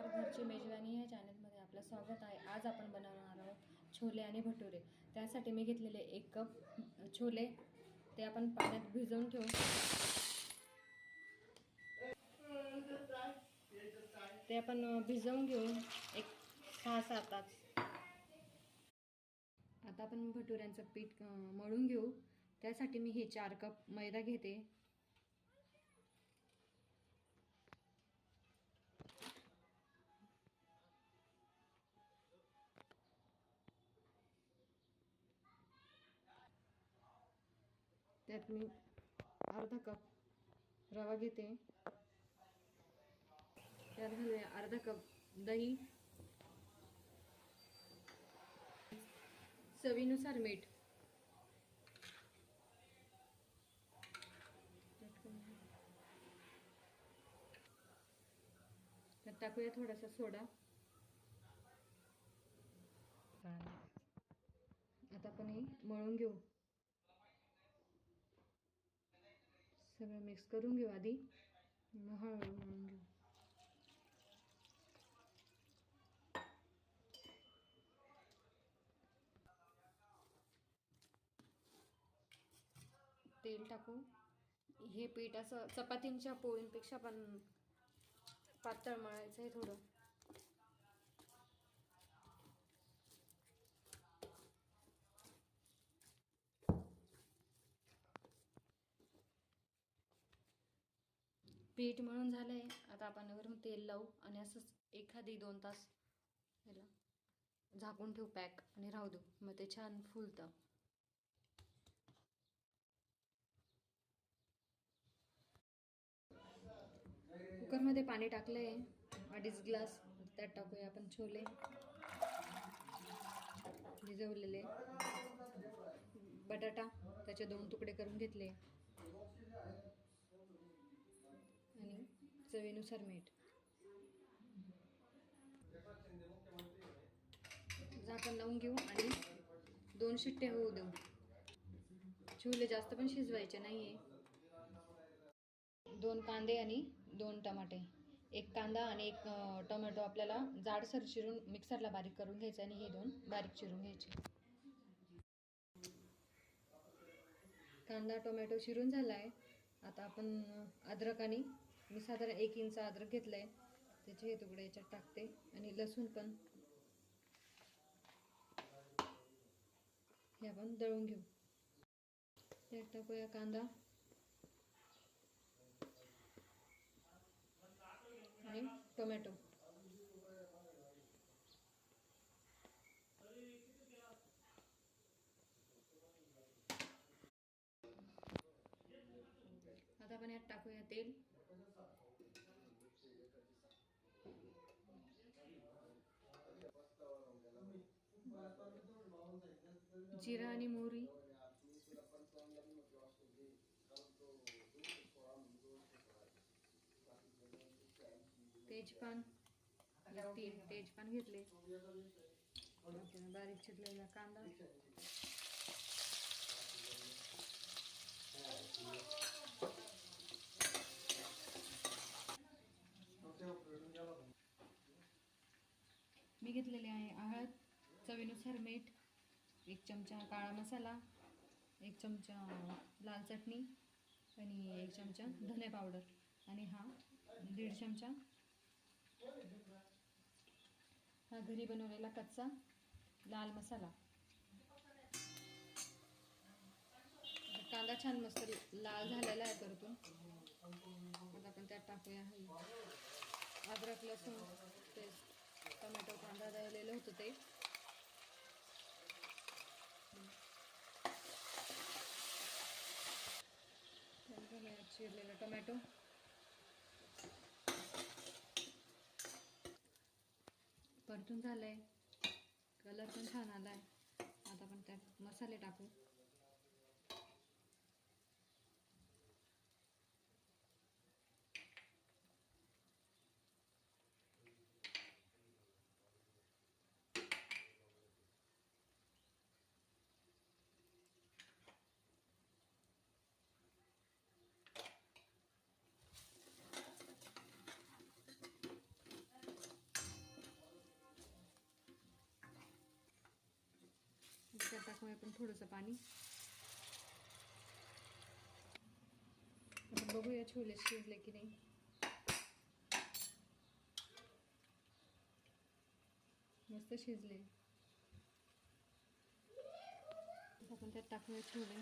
नमस्कार, घरची मेजवानी या चॅनलमध्ये आपलं स्वागत आहे. आज आपण बनवणार आहोत छोले आणि भटुरे. त्यासाठी मी घेतलेले 1 कप छोले, ते आपण पाण्यात भिजवून ठेवू. ते आपण भिजवून घेऊ एक 6-7 तास. आता आपण भटुऱ्यांचं पीठ मळून घेऊ. त्यासाठी मी हे 4 कप मैदा घेते. त्यात मी अर्धा कप रवा घेते. त्यात घालूया अर्धा कप दही, चवीनुसार मीठ, त्यात टाकूया थोडासा सोडा. आता आपण हे मळून घेऊ. सगळं मिक्स करून घेऊ आधी, मग हळूहळू मळून घेऊ. तेल टाकू. हे पीठ असं चपातींच्या पोळींपेक्षा पण पातळ मळायचं आहे थोडं. पीठ मळून झालंय. आता आपण वरून तेल लावू आणि असंच 1-2 तास याला झाकून ठेवू पॅक आणि राहू देऊ. मग ते छान फुलतं. कुकरमध्ये पाणी टाकलंय 2.5 ग्लास. त्यात टाकूया आपण छोले भिजवलेले, बटाटा त्याचे 2 तुकडे करून घेतले आणि चवीनुसार मीठ. झाकण लावून घेऊ आणि 2 शिट्टे होऊ देऊ. छोले जास्त पण शिजवायचे नाहीये. 2 कांदे आणि 2 टमाटे. 1 कांदा आणि 1 टोमॅटो आपल्याला जाडसर चिरून मिक्सरला बारीक करून घ्यायचं आणि हे 2 बारीक चिरून घ्यायचे. कांदा टोमॅटो चिरून झालाय. आता आपण अद्रक आणि मी साधारण 1 इंच अद्रक घेतलंय, त्याचे हे तुकडे याच्यात टाकते आणि लसूण पण हे आपण दळून घेऊ. त्यात टाकूया कांदा आणि टोमॅटो. आता आपण यात टाकूया तेल. जिरा आणि मोहरी, तेजपान, 3 तेजपान घेतले. बारीक चिरलेला कांदा, मी घेतलेले आहे हळद, चवीनुसार मीठ, 1 चमचा काळा मसाला, 1 चमचा लाल चटणी आणि 1 चमचा धने पावडर आणि हा 1.5 चमचा हा घरी बनवलेला कच्चा लाल मसाला. कांदा छान मस्त लाल झालेला आहे परतून. आता आपण त्यात टाकूया अद्रक लसूण पेस्ट, टोमॅटो कांदा दळलेलं होतं ते. चिरलेला टोमॅटो, परतून झालंय, कलर पण छान आलाय. आता आपण त्यात मसाले टाकू. टाकूया आपण थोडंसं पाणी. आपण बघूया छोले शिजले की नाही. मस्त शिजले. आपण त्यात टाकूया छोले.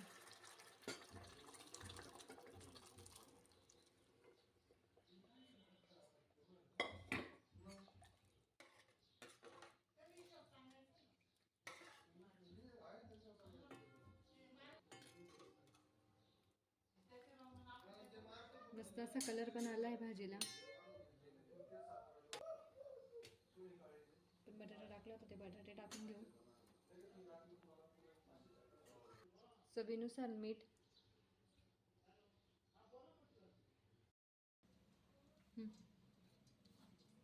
मस्त असा कलर पण आला आहे भाजीला. बटाटा टाकला होता, ते बटाटे टाकून घेऊ. चवीनुसार मीठ.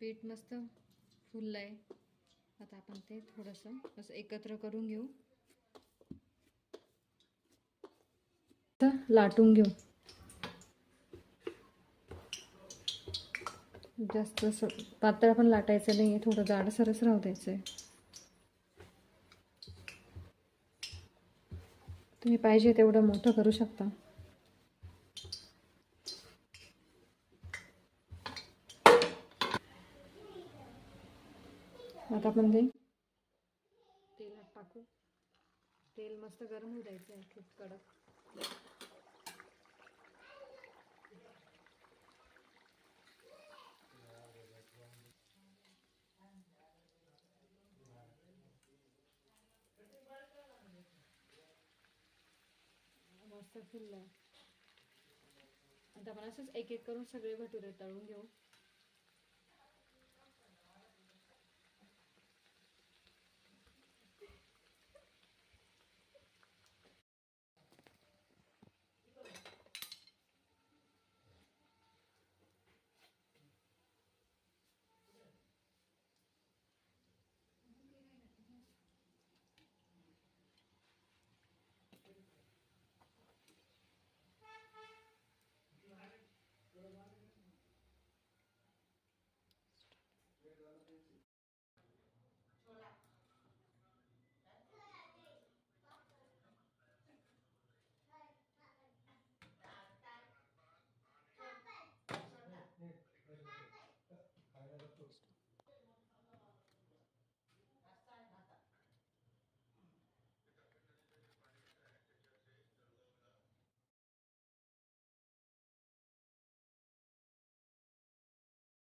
पीठ मस्त फुललं आहे. आता आपण ते थोडंसं असं एकत्र करून घेऊ. लाटून घेऊ. जास्त असं पातळ पण लाटायचं नाही आहे, थोडं जाडसरच राहू द्यायचं आहे. तुम्ही पाहिजे तेवढं मोठं करू शकता. आता आपण ते तेलात टाकू. तेल मस्त गरम होऊ द्यायचं आहे, खूप कडक. मस्त फुललं. आता आपण असंच एक एक करून सगळे भटुरे तळून घेऊ.